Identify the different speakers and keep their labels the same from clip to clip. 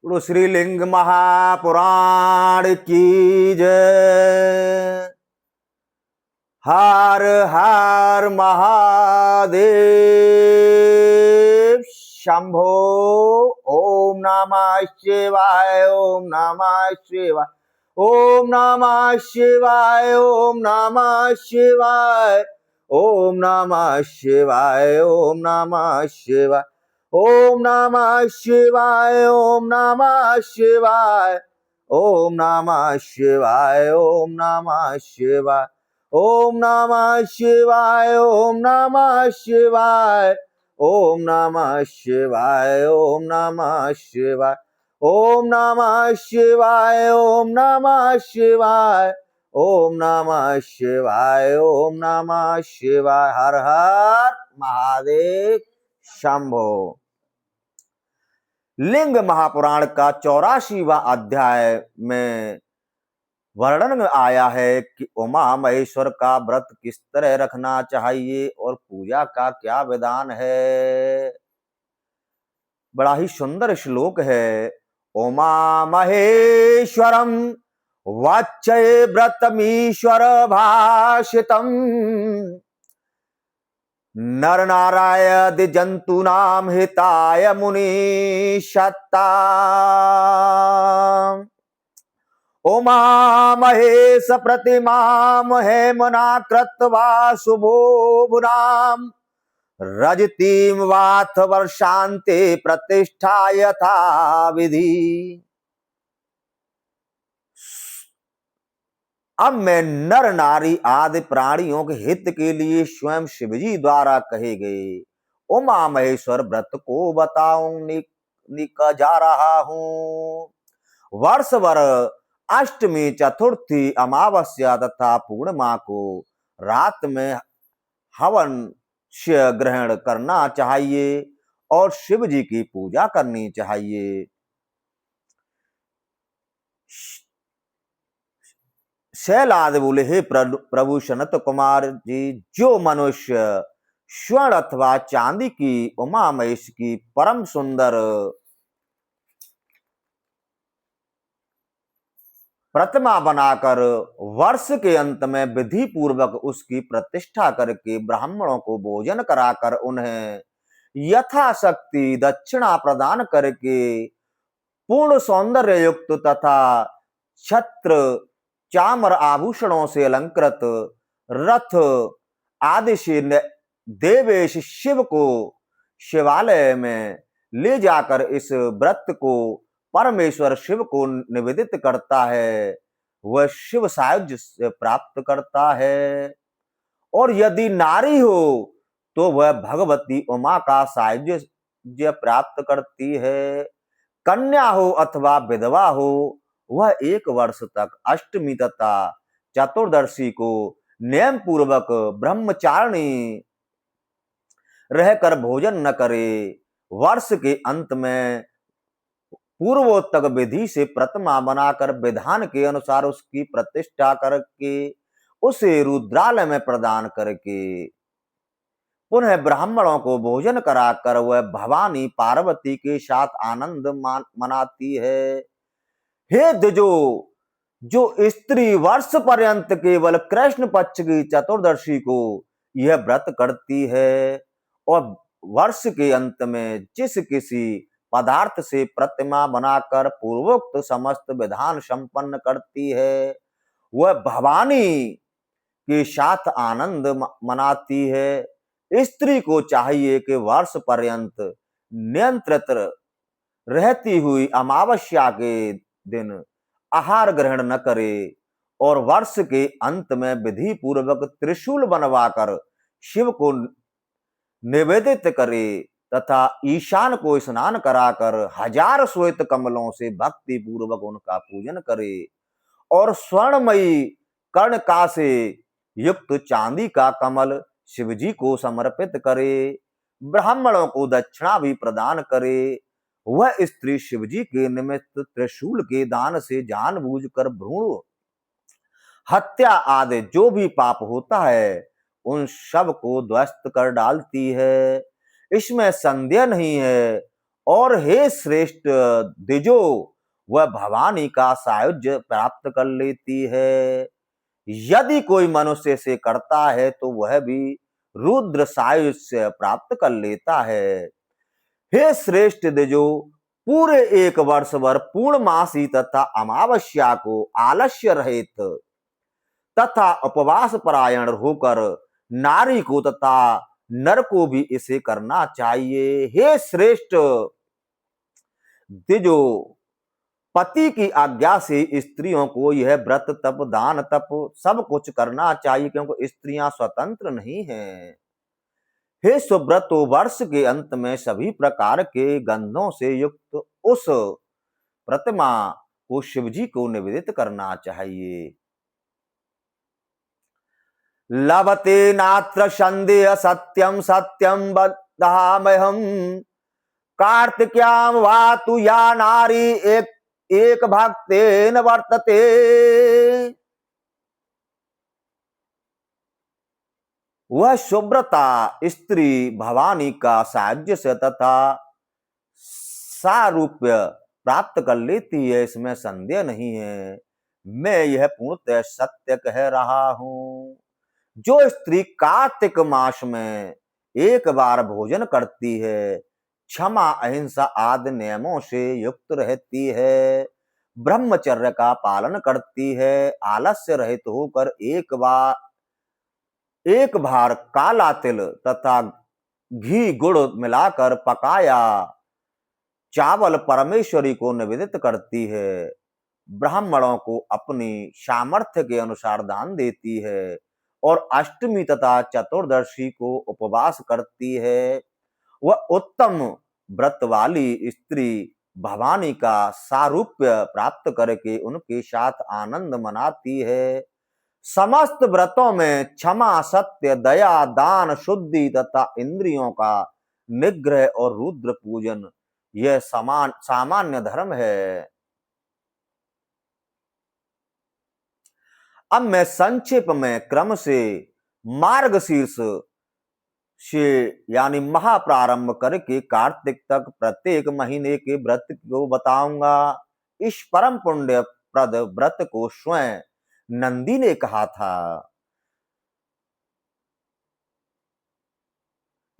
Speaker 1: बोलो श्रीलिंग महापुराण की जय। हर हर महादेव शंभो। ओम नमः शिवाय ओम नमः शिवाय ओम नमः शिवाय ओम नमः शिवाय ओम नमः शिवाय ओम नमः शिवाय ओम नमः शिवाय ओम नमः शिवाय ओम नमः शिवाय ओम नमः शिवाय ओम नमः शिवाय ओम नमः शिवाय ओम नमः शिवाय ओम नमः शिवाय ओम नमः शिवाय ओम नमः शिवाय ओम नमः शिवाय ओम नमः शिवाय। हर हर महादेव शंभो। लिंग महापुराण का 84वां अध्याय में वर्णन में आया है कि उमा महेश्वर का व्रत किस तरह रखना चाहिए और पूजा का क्या विधान है। बड़ा ही सुंदर श्लोक है। उमा महेश्वरम वाच्य व्रतमीश्वर भाषितम नर नारायण जंतूनाम हिताय मुनि सत्ता। उमा महेश प्रतिमाम हेमना कृत्वा शुभोभुनाम रजतीम वाथ वर्षांते प्रतिष्ठा यथा विधि। अब मैं नर नारी आदि प्राणियों के हित के लिए स्वयं शिवजी द्वारा कहे गए उमा महेश्वर व्रत को बताऊं जा रहा हूं। वर्ष भर अष्टमी, चतुर्थी, अमावस्या तथा पूर्णिमा को रात में हवन ग्रहण करना चाहिए और शिव जी की पूजा करनी चाहिए। शैलाद बोले, हे प्रभु सनत कुमार जी, जो मनुष्य स्वर्ण अथवा चांदी की उमा महेश की परम सुंदर प्रतिमा बनाकर वर्ष के अंत में विधि पूर्वक उसकी प्रतिष्ठा करके ब्राह्मणों को भोजन कराकर उन्हें यथाशक्ति दक्षिणा प्रदान करके पूर्ण सौंदर्य युक्त तथा छत्र चामर आभूषणों से अलंकृत रथ आदि से देवेश शिव को शिवालय में ले जाकर इस व्रत को परमेश्वर शिव को निवेदित करता है, वह शिव सायुज्य से प्राप्त करता है। और यदि नारी हो तो वह भगवती उमा का सायुज्य प्राप्त करती है। कन्या हो अथवा विधवा हो, वह 1 वर्ष तक अष्टमी तथा चतुर्दशी को नियम पूर्वक ब्रह्मचारिणी रहकर भोजन न करे। वर्ष के अंत में पूर्वोत्तक विधि से प्रतिमा बनाकर विधान के अनुसार उसकी प्रतिष्ठा करके उसे रुद्रालय में प्रदान करके पुनः ब्राह्मणों को भोजन कराकर वह भवानी पार्वती के साथ आनंद मनाती है। हे द्विजो, जो स्त्री वर्ष पर्यंत केवल कृष्ण पक्ष की चतुर्दशी को यह व्रत करती है और वर्ष के अंत में जिस किसी पदार्थ से प्रतिमा बनाकर पूर्वोक्त समस्त विधान संपन्न करती है, वह भवानी के साथ आनंद मनाती है। स्त्री को चाहिए कि वर्ष पर्यंत नियंत्रित रहती हुई अमावस्या के दिन आहार ग्रहण न करे और वर्ष के अंत में विधि पूर्वक त्रिशूल बनवाकर शिव को निवेदित करे तथा ईशान को स्नान कराकर 1000 श्वेत कमलों से भक्ति पूर्वक उनका पूजन करे और स्वर्णमयी कर्णका से युक्त चांदी का कमल शिवजी को समर्पित करे। ब्राह्मणों को दक्षिणा भी प्रदान करे। वह स्त्री शिवजी के निमित्त त्रिशूल के दान से जानबूझकर भ्रूण हत्या आदि जो भी पाप होता है उन सब को ध्वस्त कर डालती है, इसमें संदेह नहीं है। और हे श्रेष्ठ द्विजो, वह भवानी का सायुज्य प्राप्त कर लेती है। यदि कोई मनुष्य से करता है तो वह भी रुद्र सायुज्य प्राप्त कर लेता है। हे श्रेष्ठ द्विजो, पूरे एक वर्ष भर पूर्णमासी तथा अमावस्या को आलस्य रहित तथा उपवास परायण होकर नारी को तथा नर को भी इसे करना चाहिए। हे श्रेष्ठ द्विजो, पति की आज्ञा से स्त्रियों को यह व्रत तप दान तप सब कुछ करना चाहिए, क्योंकि स्त्रियां स्वतंत्र नहीं हैं। हे सुब्रतो, वर्ष के अंत में सभी प्रकार के गंधों से युक्त उस प्रतिमा को शिवजी को निवेदित करना चाहिए। लभते नात्र संदेह सत्यम सत्यम वदाम्यहम्, कार्तिक्याम वातु या नारी एक भक्तेन वर्तते। वह शुभ्रता स्त्री भवानी का सायुज्य से तथा सारूप्य प्राप्त कर लेती है, इसमें संदेह नहीं है। मैं यह पूर्णतः सत्य कह रहा हूं। जो स्त्री कार्तिक मास में एक बार भोजन करती है, क्षमा अहिंसा आदि नियमों से युक्त रहती है, ब्रह्मचर्य का पालन करती है, आलस्य रहित होकर एक बार काला तिल तथा घी गुड़ मिलाकर पकाया चावल परमेश्वरी को निवेदित करती है, ब्राह्मणों को अपनी सामर्थ्य के अनुसार दान देती है और अष्टमी तथा चतुर्दशी को उपवास करती है। वह उत्तम व्रत वाली स्त्री भवानी का सारूप्य प्राप्त करके उनके साथ आनंद मनाती है। समस्त व्रतों में क्षमा सत्य दया दान शुद्धि तथा इंद्रियों का निग्रह और रुद्र पूजन यह सामान्य धर्म है। अब मैं संक्षेप में क्रम से मार्गशीर्ष से यानी महाप्रारंभ करके कार्तिक तक प्रत्येक महीने के व्रत को बताऊंगा। इस परम पुण्य प्रद व्रत को स्वयं नंदी ने कहा था।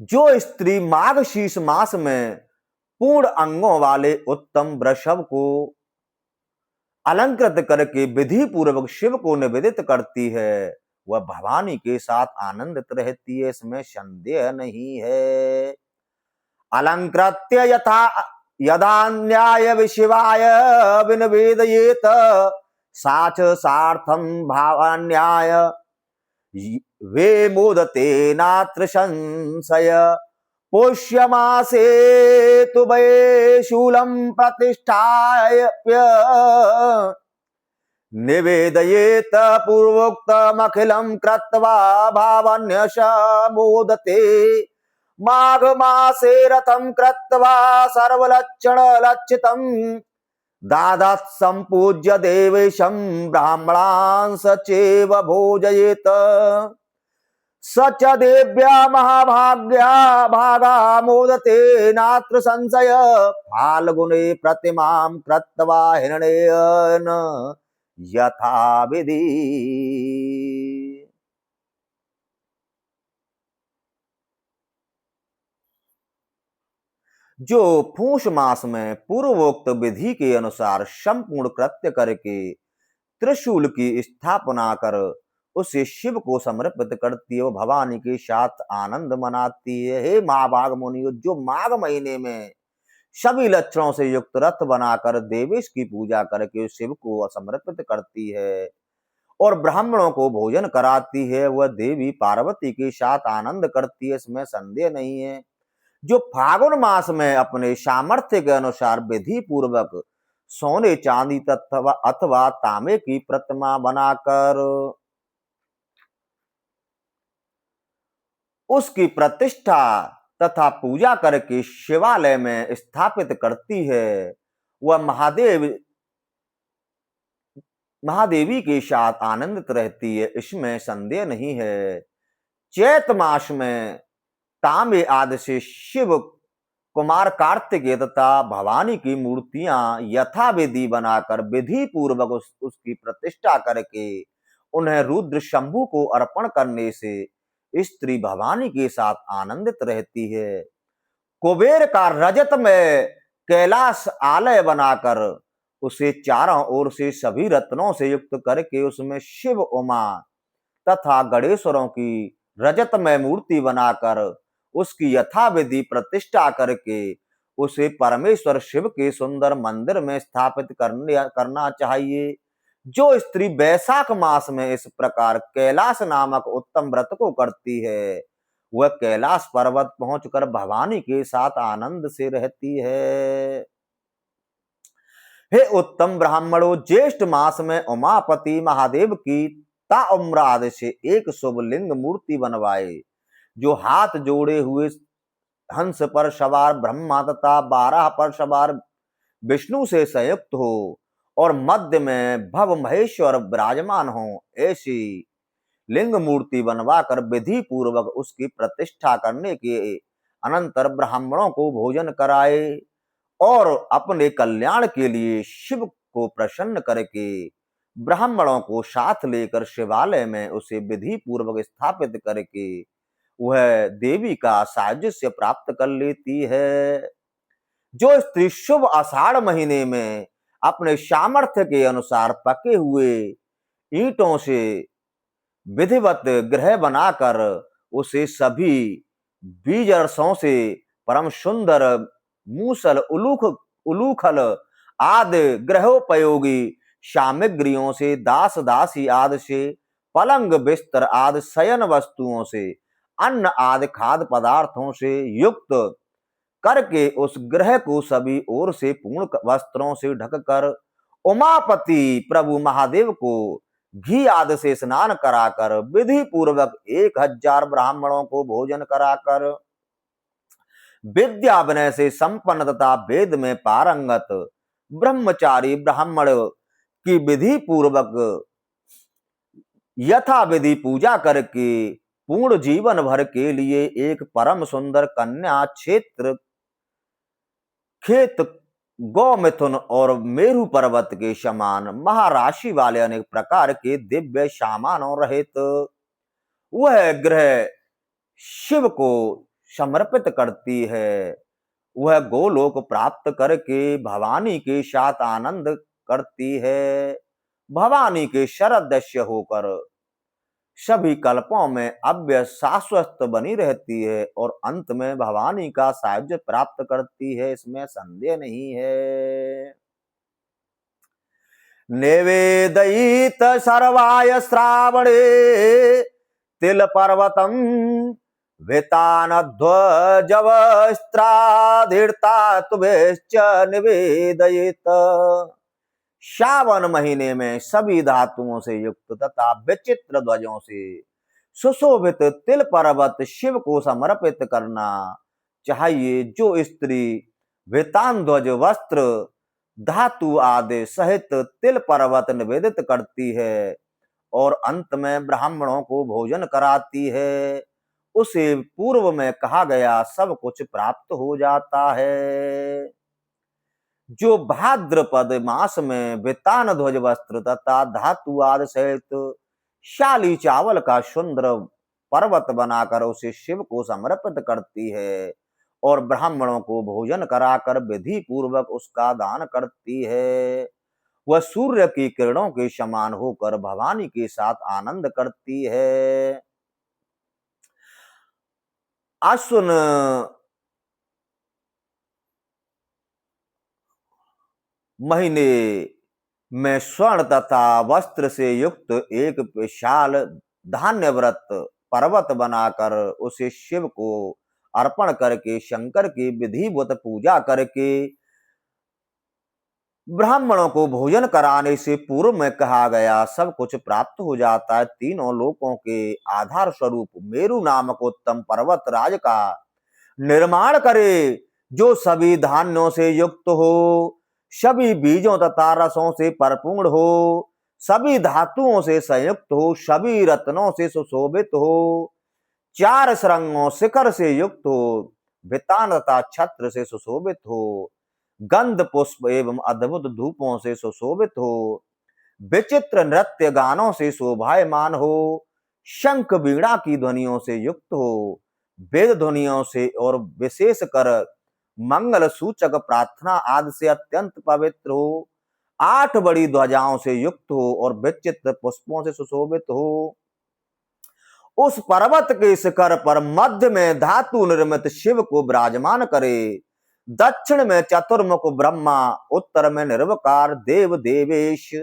Speaker 1: जो स्त्री मार्गशीर्ष मास में पूर्ण अंगों वाले उत्तम वृषभ को अलंकृत करके विधि पूर्वक शिव को निवेदित करती है, वह भवानी के साथ आनंदित रहती है, इसमें संदेह नहीं है। अलंकृत्य यदा न्याय विशिवाय विनिवेदयेत साच सार्थम भावान्याय वे मोदते नात्र संशय। पुष्यमासे तु वै शूलं प्रतिष्ठाय निवेदयेत पूर्वोक्तमखिलं कृत्वा भावन्यश मोदते। माघ मासे रथं कृत्वा सर्वलक्षण लक्षितं दादत् संपूज्य देवेशं ब्राह्मणान् सचैव भोजयेत। सच देव्या महाभाग्या भागा मोदते नात्र संशय। फाल्गुने प्रतिमां कृत्वा हिरण्येन यथा विधि। जो पूष मास में पूर्वोक्त विधि के अनुसार संपूर्ण कृत्य करके त्रिशूल की स्थापना कर उसे शिव को समर्पित करती है, वो भवानी के साथ आनंद मनाती है। हे महाभाग मुनियों, जो माघ महीने में सभी लक्षणों से युक्त रथ बनाकर देवेश की पूजा करके शिव को समर्पित करती है और ब्राह्मणों को भोजन कराती है, वह देवी पार्वती के साथ आनंद करती है, इसमें संदेह नहीं है। जो फागुन मास में अपने सामर्थ्य के अनुसार विधि पूर्वक सोने चांदी अथवा तांबे की प्रतिमा बनाकर उसकी प्रतिष्ठा तथा पूजा करके शिवालय में स्थापित करती है, वह महादेवी के साथ आनंदित रहती है, इसमें संदेह नहीं है। चैत मास में तांबे आदि से शिव कुमार कार्तिकेय तथा भवानी की मूर्तियां यथाविधि बनाकर विधि पूर्वक उसकी प्रतिष्ठा करके उन्हें रुद्र शंभु को अर्पण करने से स्त्री भवानी के साथ आनंदित रहती है। कुबेर का रजत में कैलाश आलय बनाकर उसे चारों ओर से सभी रत्नों से युक्त करके उसमें शिव, उमा तथा गणेश्वरों की रजत में मूर्ति बनाकर उसकी यथाविधि प्रतिष्ठा करके उसे परमेश्वर शिव के सुंदर मंदिर में स्थापित करना चाहिए। जो स्त्री वैशाख मास में इस प्रकार कैलाश नामक उत्तम व्रत को करती है वह कैलाश पर्वत पहुंचकर भवानी के साथ आनंद से रहती है। हे उत्तम ब्राह्मणों, ज्येष्ठ मास में उमापति महादेव की ताम्र आदि से एक शुभ लिंग मूर्ति बनवाए, जो हाथ जोड़े हुए हंस पर सवार ब्रह्मा तथा 12 पर सवार विष्णु से संयुक्त हो और मध्य में भव महेश्वर विराजमान हो। ऐसी लिंग मूर्ति बनवाकर विधि पूर्वक उसकी प्रतिष्ठा करने के अनंतर ब्राह्मणों को भोजन कराए और अपने कल्याण के लिए शिव को प्रसन्न करके ब्राह्मणों को साथ लेकर शिवालय में उसे विधि पूर्वक स्थापित करके वह देवी का सायुज्य प्राप्त कर लेती है। जो स्त्री शुभ आषाढ़ महीने में अपने सामर्थ्य के अनुसार पके हुए ईंटों से विधिवत गृह बनाकर उसे सभी बीजरसों से परम सुंदर मूसल, उलूखल आदि गृहोपयोगी सामग्रियों से, दास दासी आदि से, पलंग बिस्तर आदि शयन वस्तुओं से, अन्न आदि खाद्य पदार्थों से युक्त करके उस ग्रह को सभी ओर से पूर्ण वस्त्रों से ढककर उमापति प्रभु महादेव को घी आदि से स्नान कराकर विधि पूर्वक 1000 ब्राह्मणों को भोजन कराकर विद्या विनय से संपन्न तथा वेद में पारंगत ब्रह्मचारी ब्राह्मण की विधि पूर्वक यथा विधि पूजा करके पूर्ण जीवन भर के लिए एक परम सुंदर कन्या क्षेत्र, खेत, गौमिथुन और मेरु पर्वत के समान महाराशि वाले अनेक प्रकार के दिव्य सामानों रहित वह ग्रह शिव को समर्पित करती है। वह गोलोक प्राप्त करके भवानी के साथ आनंद करती है। भवानी के शरदस्य होकर सभी कल्पों में अव्यय शाश्वत बनी रहती है और अंत में भवानी का सायुज्य प्राप्त करती है, इसमें संदेह नहीं है। निवेदयित सर्वाय श्रावणे तिल पर्वतम वितान ध्वजवस्त्राधीर्ता तुभ्यश्च निवेदयित। श्रावण महीने में सभी धातुओं से युक्त तथा विचित्र ध्वजों से सुशोभित तिल पर्वत शिव को समर्पित करना चाहिए। जो स्त्री वितान ध्वज वस्त्र धातु आदि सहित तिल पर्वत निवेदित करती है और अंत में ब्राह्मणों को भोजन कराती है, उसे पूर्व में कहा गया सब कुछ प्राप्त हो जाता है। जो भाद्रपद मास में वितान ध्वज वस्त्र तथा धातु आदि सहित शाली चावल का सुंदर पर्वत बनाकर उसे शिव को समर्पित करती है और ब्राह्मणों को भोजन कराकर विधि पूर्वक उसका दान करती है, वह सूर्य की किरणों के समान होकर भवानी के साथ आनंद करती है। अश्विन महीने में स्वर्ण तथा वस्त्र से युक्त एक विशाल धान्य व्रत पर्वत बनाकर उसे शिव को अर्पण करके शंकर की विधिवत पूजा करके ब्राह्मणों को भोजन कराने से पूर्व में कहा गया सब कुछ प्राप्त हो जाता है। तीनों लोकों के आधार स्वरूप मेरु नामक उत्तम पर्वत राज का निर्माण करे, जो सभी धान्यों से युक्त हो, सभी बीजों तथा रसों से परिपूर्ण हो, सभी धातुओं से संयुक्त हो, सभी रत्नों से सुशोभित हो, 4 श्रृंगों शिखर से युक्त हो, वितान तथा छत्र से सुशोभित हो, गंध पुष्प एवं अद्भुत धूपों से सुशोभित हो, विचित्र नृत्य गानों से शोभायमान हो, शंख बीड़ा की ध्वनियों से युक्त हो, वेद ध्वनियों से और विशेष कर मंगल सूचक प्रार्थना आदि से अत्यंत पवित्र हो, 8 बड़ी ध्वजाओं से युक्त हो और विचित्र पुष्पों से सुशोभित हो, उस पर्वत के शिखर पर मध्य में धातु निर्मित शिव को विराजमान करे, दक्षिण में चतुर्मुख ब्रह्मा, उत्तर में निर्विकार देव देवेश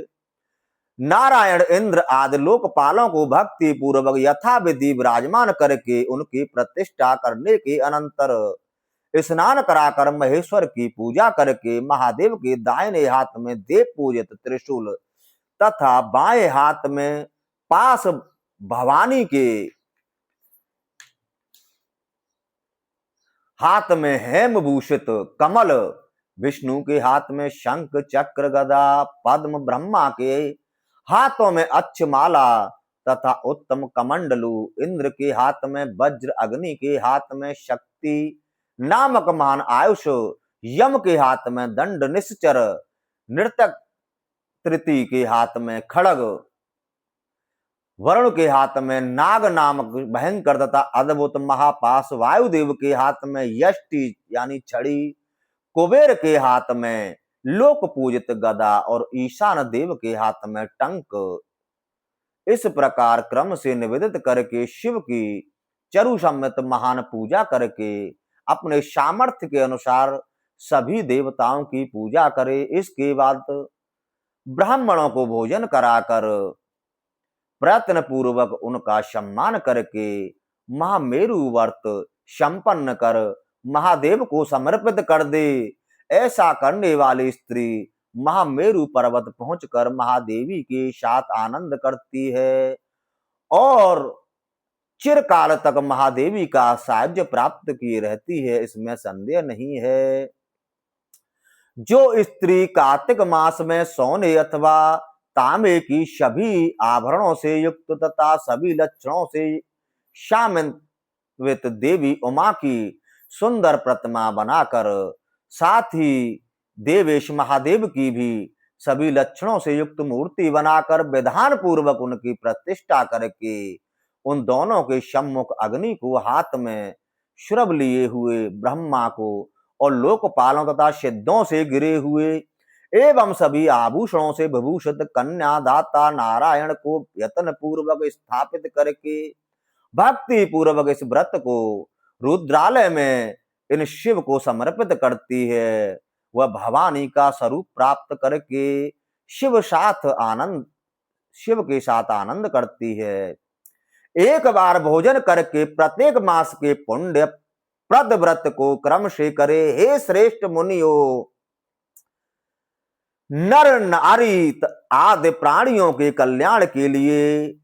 Speaker 1: नारायण इंद्र आदि लोकपालों को भक्ति पूर्वक यथाविधि विराजमान करके उनकी प्रतिष्ठा करने के अनंतर स्नान कराकर महेश्वर की पूजा करके महादेव के दाहिने हाथ में देव पूजित त्रिशूल तथा बाएं हाथ में पास भवानी के हाथ में हेमभूषित कमल, विष्णु के हाथ में शंख चक्र गदा पद्म, ब्रह्मा के हाथों में अक्षमाला तथा उत्तम कमंडलू, इंद्र के हाथ में वज्र, अग्नि के हाथ में शक्ति नामक महान आयुष, यम के हाथ में दंड निश्चर, नृतक तृतीय के हाथ में खड़ग, वरुण के हाथ में नाग नामक भयंकर तथा अद्भुत महापाश, वायुदेव के हाथ में यष्टि यानी छड़ी, कुबेर के हाथ में लोक पूजित गदा और ईशान देव के हाथ में टंक। इस प्रकार क्रम से निवेदित करके शिव की चरु सम्मित महान पूजा करके अपने सामर्थ्य के अनुसार सभी देवताओं की पूजा करे। इसके बाद ब्राह्मणों को भोजन कराकर प्रयत्न पूर्वक उनका सम्मान करके महामेरु व्रत संपन्न कर महादेव को समर्पित कर दे। ऐसा करने वाली स्त्री महामेरु पर्वत पहुंचकर महादेवी के साथ आनंद करती है और चिरकाल तक महादेवी का सायुज्य प्राप्त की रहती है, इसमें संदेह नहीं है। जो स्त्री कार्तिक मास में सोने अथवा तांबे की सभी आभरणों से युक्त तथा सभी लक्षणों से शामित देवी उमा की सुंदर प्रतिमा बनाकर साथ ही देवेश महादेव की भी सभी लक्षणों से युक्त मूर्ति बनाकर विधान पूर्वक उनकी प्रतिष्ठा करके उन दोनों के सम्मुख अग्नि को हाथ में श्रभ लिए हुए ब्रह्मा को और लोकपालों तथा सिद्धों से गिरे हुए एवं सभी आभूषणों से विभूषित कन्या दाता नारायण को यत्न पूर्वक स्थापित करके भक्ति पूर्वक इस व्रत को रुद्रालय में इन शिव को समर्पित करती है। वह भवानी का स्वरूप प्राप्त करके शिव के साथ आनंद करती है। एक बार भोजन करके प्रत्येक मास के पुण्य प्रद व्रत को क्रम से करे। हे श्रेष्ठ मुनियो, नर नारी आदि प्राणियों के कल्याण के लिए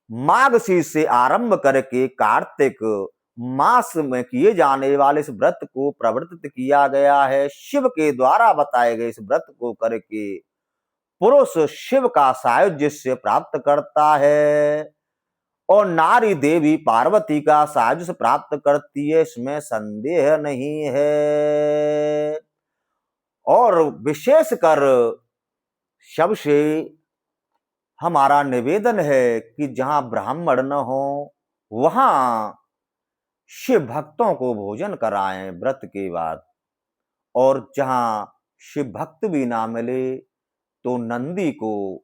Speaker 1: माघशीर्ष से आरंभ करके कार्तिक मास में किए जाने वाले इस व्रत को प्रवर्तित किया गया है। शिव के द्वारा बताए गए इस व्रत को करके पुरुष शिव का सायुज्य प्राप्त करता है और नारी देवी पार्वती का सायुज्य प्राप्त करती है, इसमें संदेह नहीं है। और विशेषकर सबसे हमारा निवेदन है कि जहां ब्राह्मण न हो वहां शिव भक्तों को भोजन कराएं व्रत के बाद, और जहां शिव भक्त भी ना मिले तो नंदी को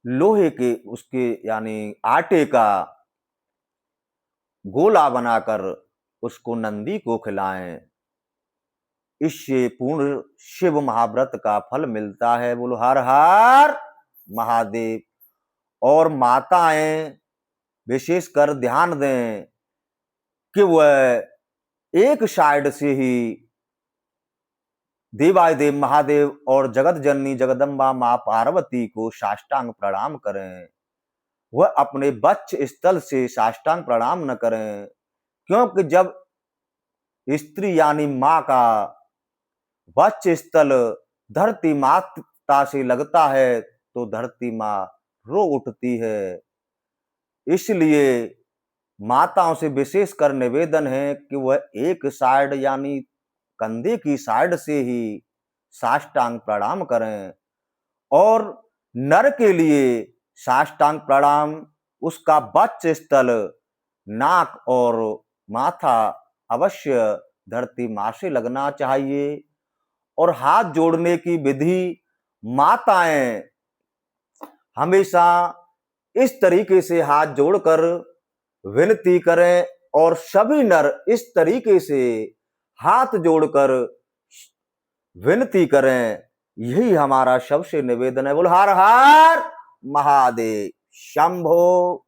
Speaker 1: लोहे के उसके यानी आटे का गोला बनाकर उसको नंदी को खिलाएं। इससे पूर्ण शिव महाव्रत का फल मिलता है। बोलो हर हर महादेव। और माताएं विशेषकर ध्यान दें कि वह एक साइड से ही देवादिदेव महादेव और जगत जननी जगदम्बा मां पार्वती को साष्टांग प्रणाम करें। वह अपने वक्ष स्थल से साष्टांग प्रणाम न करें, क्योंकि जब स्त्री यानी मां का वक्ष स्थल धरती माता से लगता है तो धरती मां रो उठती है। इसलिए माताओं से विशेषकर निवेदन है कि वह एक साइड यानी कंधे की साइड से ही साष्टांग प्रणाम करें, और नर के लिए साष्टांग प्रणाम उसका वक्ष स्थल, नाक और माथा अवश्य धरती मां से लगना चाहिए। और हाथ जोड़ने की विधि, माताएं हमेशा इस तरीके से हाथ जोड़कर विनती करें और सभी नर इस तरीके से हाथ जोड़कर विनती करें। यही हमारा सबसे निवेदन है। बोल हर हर महादेव, शंभो